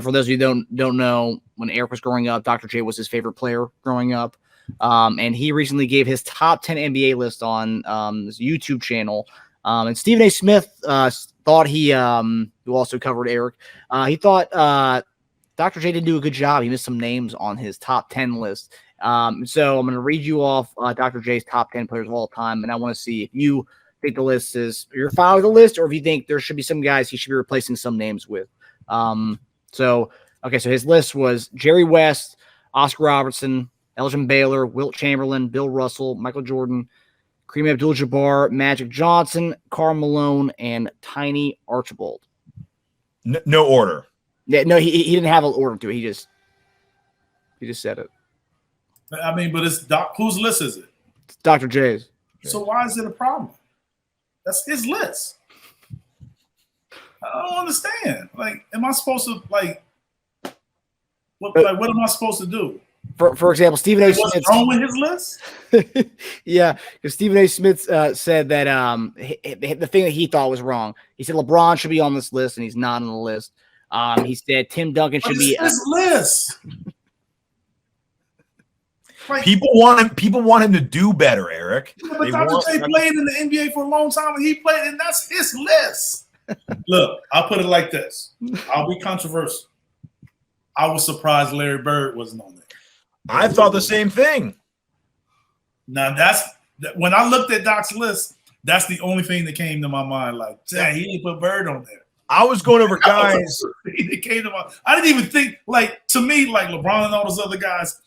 For those of you who don't know, when Eric was growing up, Dr. J was his favorite player growing up. And he recently gave his top 10 NBA list on his YouTube channel. And Stephen A. Smith thought who also covered Eric, he thought Dr. J didn't do a good job. He missed some names on his top 10 list. So I'm going to read you off Dr. J's top 10 players of all time, and I want to see if you think the list is you're fine with the list, or if you think there should be some guys he should be replacing some names with. So his list was Jerry West, Oscar Robertson, Elgin Baylor, Wilt Chamberlain, Bill Russell, Michael Jordan, Kareem Abdul-Jabbar, Magic Johnson, Karl Malone, and Tiny Archibald. No order. Yeah, no, he didn't have an order to it. He just said it. I mean, but it's whose list is it? It's Dr. J's. So why is it a problem? That's his list. I don't understand. Like, am I supposed to what am I supposed to do? For example, Stephen A. Smith. What's wrong with his list? Yeah, because Stephen A. Smith said that the thing that he thought was wrong. He said LeBron should be on this list, and he's not on the list. He said Tim Duncan should be his list. People want him to do better, Eric. Yeah, but Dr. J played in the NBA for a long time, and he played, and that's his list. Look, I'll put it like this. I'll be controversial. I was surprised Larry Bird wasn't on there. I thought the same thing. Now when I looked at Doc's list, that's the only thing that came to my mind. Like, dang, he didn't put Bird on there. I was going over guys. It came to my. I didn't even think to me like LeBron and all those other guys.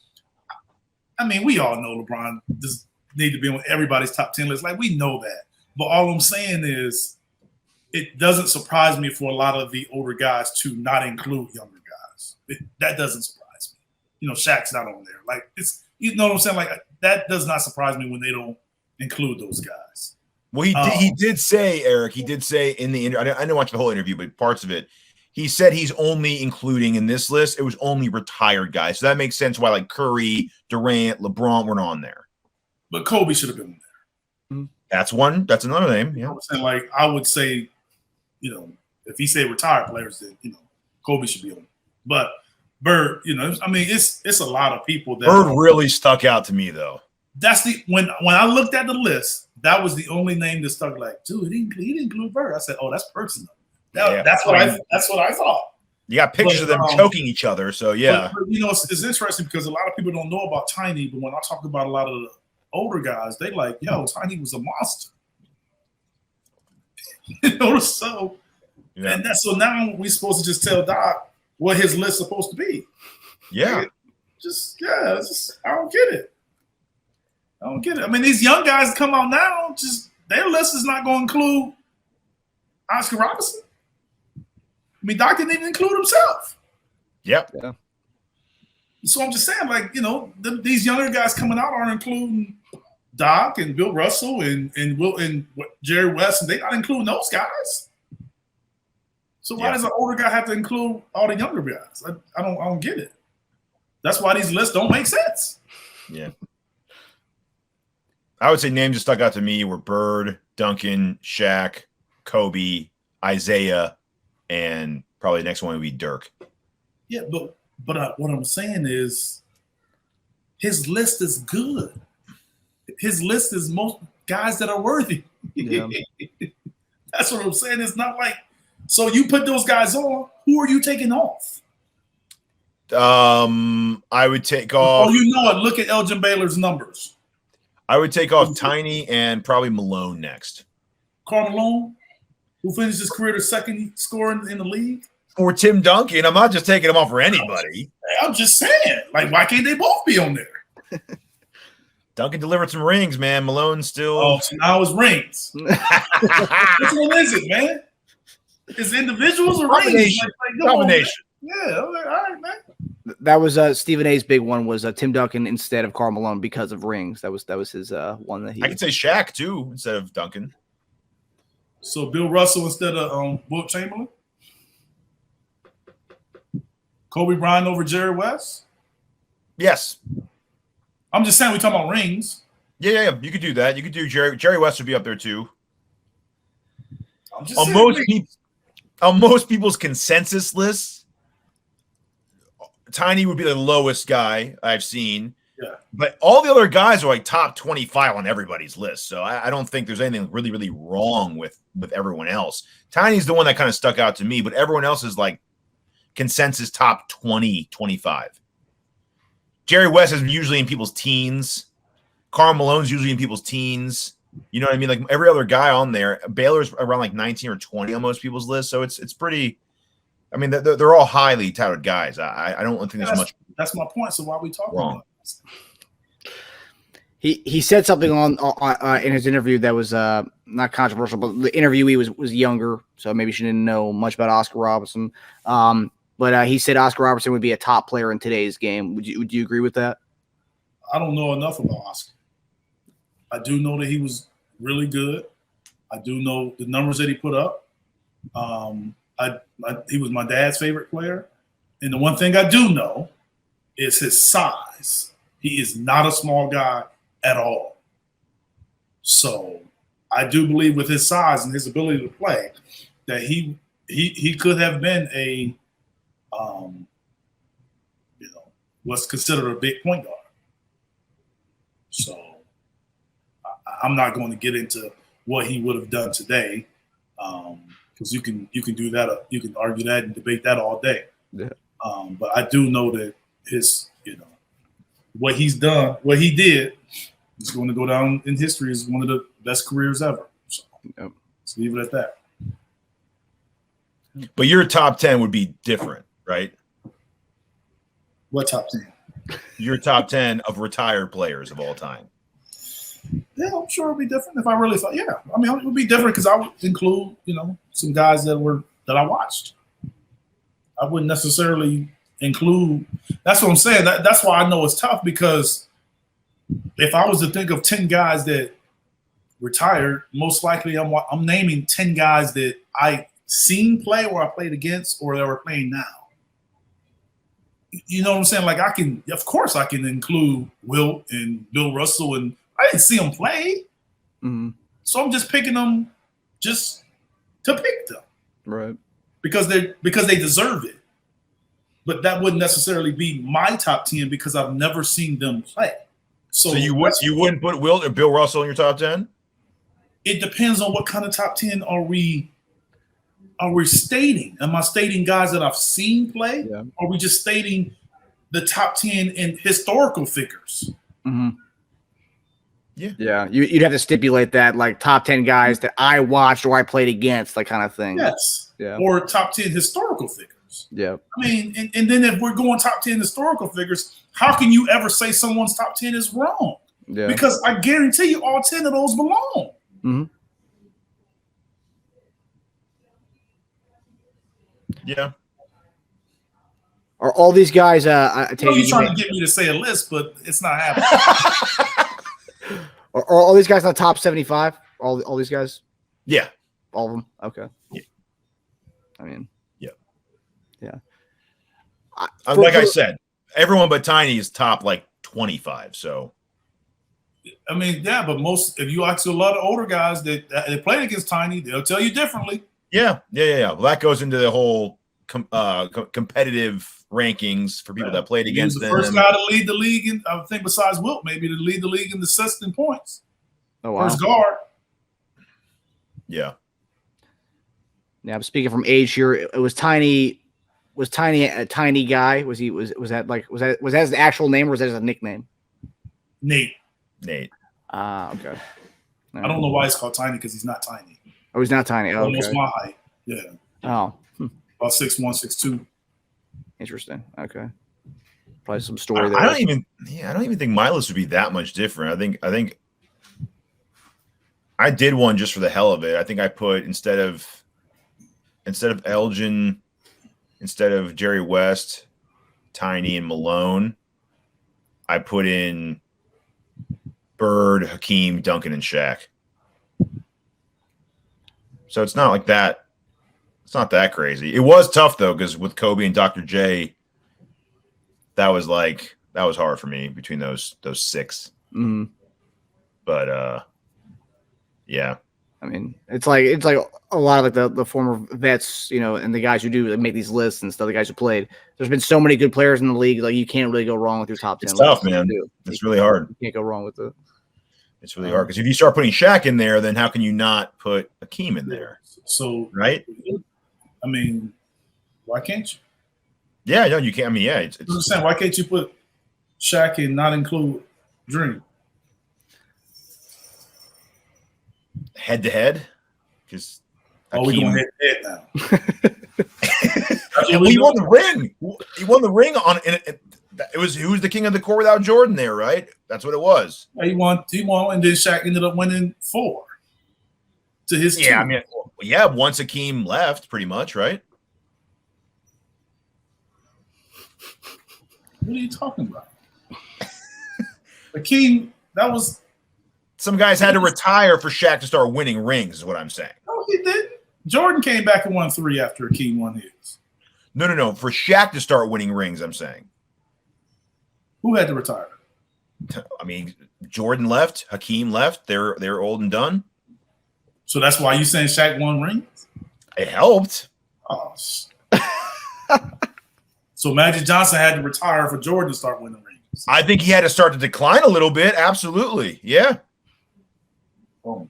I mean, we all know LeBron just need to be on everybody's top 10 list. Like, we know that. But all I'm saying is, it doesn't surprise me for a lot of the older guys to not include younger guys. That doesn't surprise me. You know, Shaq's not on there. Like, it's, you know what I'm saying? Like, that does not surprise me when they don't include those guys. Well, he did say, Eric, he did say in the interview, I didn't watch the whole interview, but parts of it, he said he's only including in this list, it was only retired guys. So that makes sense why like Curry, Durant, LeBron weren't on there. But Kobe should have been on there. That's one. That's another name. Yeah. And like I would say, you know, if he said retired players, then you know, Kobe should be on. But Bird, you know, I mean, it's a lot of people that Bird really stuck out to me though. That's when I looked at the list, that was the only name that stuck. Like, dude, he didn't include Bird. I said, oh, that's personal. That's what I thought. You got pictures of them choking each other, so yeah. But, you know, it's interesting because a lot of people don't know about Tiny, but when I talk about a lot of the older guys, they like, yo, Tiny was a monster. You know, so and so now we're supposed to just tell Doc what his list is supposed to be. Yeah. I don't get it. I mean, these young guys come out now, just their list is not going to include Oscar Robertson. I mean, Doc didn't even include himself. Yep. Yeah. So I'm just saying, like, you know, these younger guys coming out aren't including Doc and Bill Russell and Jerry West, and they're not including those guys. So why does an older guy have to include all the younger guys? I don't get it. That's why these lists don't make sense. Yeah. I would say names that stuck out to me were Bird, Duncan, Shaq, Kobe, Isaiah, and probably the next one would be Dirk. Yeah, but what I'm saying is his list is good. His list is most guys that are worthy. Yeah. That's what I'm saying. It's not like, so you put those guys on, who are you taking off? I would take off. Oh, you know it. Look at Elgin Baylor's numbers. I would take off Tiny and probably Malone next. Karl Malone, who finished his career the second scorer in the league. Or Tim Duncan. I'm not just taking him off for anybody. I'm just saying. Like, why can't they both be on there? Duncan delivered some rings, man. Malone still. Oh, so now it's rings. Which one is it, man? Is it individuals or rings? Combination. Yeah. All right, man. That was Stephen A's big one was Tim Duncan instead of Karl Malone because of rings. That was his one that he. I could say Shaq too instead of Duncan. So Bill Russell instead of Wilt Chamberlain. Kobe Bryant over Jerry West. Yes. I'm just saying we're talking about rings. Yeah. You could do that. You could do Jerry West would be up there too. I'm just saying on most people's consensus lists, Tiny would be the lowest guy I've seen. Yeah. But all the other guys are like top 25 on everybody's list. So I don't think there's anything really, really wrong with everyone else. Tiny's the one that kind of stuck out to me, but everyone else is like consensus top 20, 25. Jerry West is usually in people's teens. Karl Malone's usually in people's teens. You know what I mean? Like every other guy on there, Baylor's around like 19 or 20 on most people's list. So it's pretty. I mean, they're all highly touted guys. I don't think there's much. That's my point. So why are we talking wrong. about this? He said something on in his interview that was not controversial, but the interviewee was younger, so maybe she didn't know much about Oscar Robertson. But he said Oscar Robertson would be a top player in today's game. Would you agree with that? I don't know enough about Oscar. I do know that he was really good. I do know the numbers that he put up. He was my dad's favorite player. And the one thing I do know is his size. He is not a small guy at all. So I do believe with his size and his ability to play that he could have been a what's considered a big point guard. So I'm not going to get into what he would have done today, because you can do that. You can argue that and debate that all day. Yeah. But I do know that his, what he's done, what he did, is going to go down in history as one of the best careers ever. So let's leave it at that. But your top 10 would be different, right? What top 10? Your top 10 of retired players of all time. Yeah, I'm sure it'd be different if I really thought. Yeah, I mean, it would be different because I would include, some guys that I watched. I wouldn't necessarily include. That's what I'm saying. That's why I know it's tough, because if I was to think of 10 guys that retired, most likely I'm naming 10 guys that I seen play or I played against or that were playing now. You know what I'm saying? Like of course I can include Wilt and Bill Russell, and I didn't see them play. Mm-hmm. So I'm just picking them just to pick them. Right. Because they deserve it. But that wouldn't necessarily be my top 10 because I've never seen them play. So you wouldn't put Wilt or Bill Russell in your top 10? It depends on what kind of top 10 are we stating. Am I stating guys that I've seen play? Yeah. Or are we just stating the top 10 in historical figures? Mm-hmm. Yeah. Yeah. You'd have to stipulate that, like top 10 guys that I watched or I played against, that kind of thing. Yes. Yeah. Or top 10 historical figures. Yeah. I mean, and then if we're going top 10 historical figures, how can you ever say someone's top 10 is wrong? Yeah. Because I guarantee you all 10 of those belong. Mm-hmm. Yeah. Are all these guys? You're trying to get me to say a list, but it's not happening. Are all these guys in the top 75? All these guys? Yeah. All of them? Okay. Yeah. I mean, yeah. I said, everyone but Tiny is top like 25. So, I mean, yeah, but if you ask a lot of older guys that played against Tiny, they'll tell you differently. Yeah. Well, that goes into the whole competitive rankings for people that played against them. He was the first guy to lead the league, I think, besides Wilt, maybe to lead the league in assists and points. Oh, wow. First guard. Yeah. Yeah, I'm speaking from age here. It was Tiny. Was Tiny a tiny guy? Was that his actual name or was that his nickname? Nate. Ah, okay. I don't know why it's called Tiny, because he's not tiny. Oh, he's not tiny. Oh, almost my height. Yeah. Oh. About 6'1", 6'2". Interesting. Okay. Probably some story there. I don't even think my list would be that much different. I think I did one just for the hell of it. I think I put instead of Elgin, instead of Jerry West, Tiny, and Malone, I put in Bird, Hakeem, Duncan, and Shaq. So it's not like that. It's not that crazy. It was tough though, because with Kobe and Dr. J, that was hard for me between those six. Mm-hmm. But yeah. I mean, it's like a lot of like the former vets, and the guys who do make these lists and stuff. The guys who played. There's been so many good players in the league. Like you can't really go wrong with your top 10. It's tough, lists. man. It's really hard. You can't go wrong with it. It's really hard because if you start putting Shaq in there, then how can you not put Hakeem in there? So right? I mean, why can't you? Yeah, no, you can't. I mean, yeah, it's I'm saying, why can't you put Shaq and not include Dream? Head to head, because we going head to head now. He won the ring. He won the ring on. It was who's the king of the court without Jordan there, right? That's what it was. He won, and then Shaq ended up winning 4 to his 2. I mean, yeah, once Hakeem left, pretty much, right? What are you talking about? Hakeem, that was. Some guys had to retire for Shaq to start winning rings, is what I'm saying. No, he didn't. Jordan came back and won 3 after Hakeem won his. No. For Shaq to start winning rings, I'm saying. Who had to retire? I mean, Jordan left, Hakeem left. They're old and done. So that's why you saying Shaq won rings? It helped. Oh. So Magic Johnson had to retire for Jordan to start winning rings. I think he had to start to decline a little bit. Absolutely. Yeah. Oh.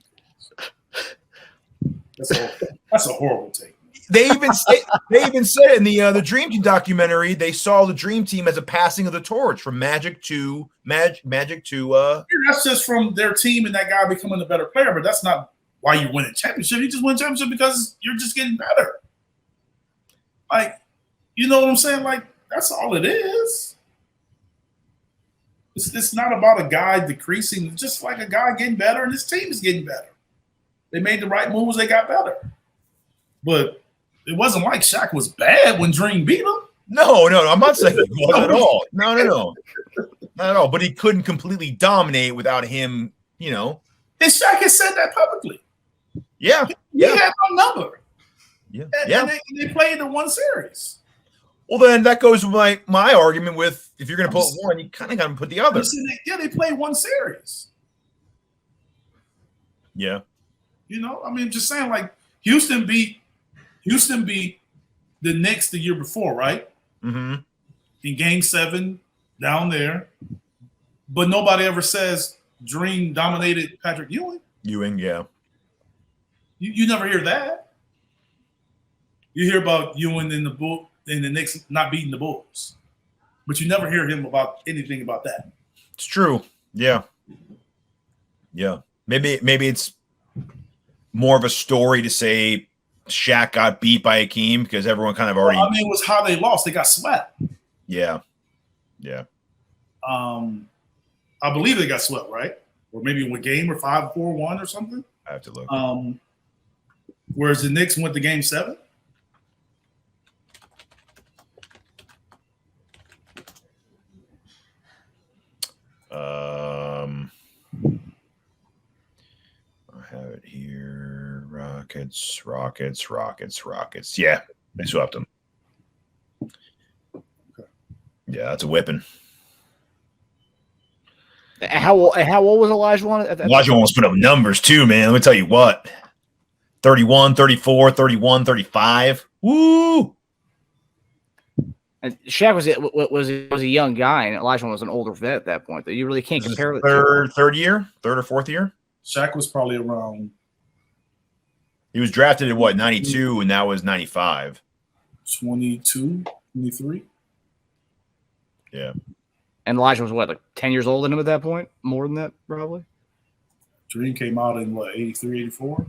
That's a horrible take. They even said in the Dream Team documentary, they saw the Dream Team as a passing of the torch from Magic to Magic to. That's just from their team and that guy becoming a better player, but that's not why you win a championship. You just win a championship because you're just getting better. Like, you know what I'm saying? Like, that's all it is. It's not about a guy decreasing. It's just like a guy getting better and his team is getting better. They made the right moves. They got better. But it wasn't like Shaq was bad when Dream beat him. No. I'm not saying he was at all. No. Not at all. But he couldn't completely dominate without him, And Shaq has said that publicly. Yeah. He had no number. Yeah. And they played the one series. Well, then that goes with my argument with if you're going to put one, you kind of got to put the other. They played one series. Yeah. I mean, just saying, like, Houston beat the Knicks the year before, right? Mm-hmm. In Game 7 down there. But nobody ever says Dream dominated Patrick Ewing. Yeah. You never hear that. You hear about Ewing in the Knicks not beating the Bulls. But you never hear him about anything about that. It's true. Yeah. Yeah. Maybe it's more of a story to say Shaq got beat by Hakeem because everyone kind of already. Well, I mean, it was how they lost. They got swept. Yeah. I believe they got swept, right? Or maybe one game or 5-4-1 or something. I have to look. Whereas the Knicks went to Game 7. I have it here. Rockets. Yeah, they swept them. Yeah, that's a whipping. How old was Olajuwon? Olajuwon almost put up numbers too, man. Let me tell you what. 31, 34, 31, 35. Woo! And Shaq was a young guy, and Olajuwon was an older vet at that point. That you really can't compare the third or fourth year. Shaq was probably around. He was drafted in what 92, and that was 95. 22, 23. Yeah. And Elijah was like 10 years older than him at that point? More than that, probably. Dream came out in 83, 84?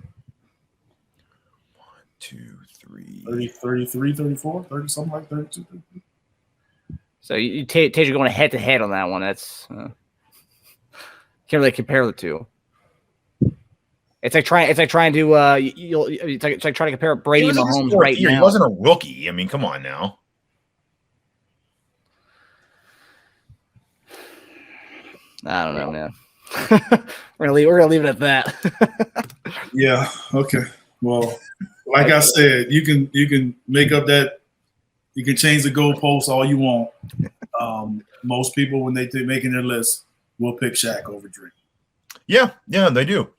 1, 2, 3. 33, 34, 30, something like 32. 33. So you Teja going head to head on that one. That's can't really compare the two. It's like trying to it's like trying to compare Brady and Mahomes right now. He wasn't a rookie. I mean, come on now. I don't know, man. we're gonna leave it at that. Yeah. Okay. Well, like I said, you can make up that. You can change the goalposts all you want. Most people, when they're making their list, will pick Shaq over Dream. Yeah, they do.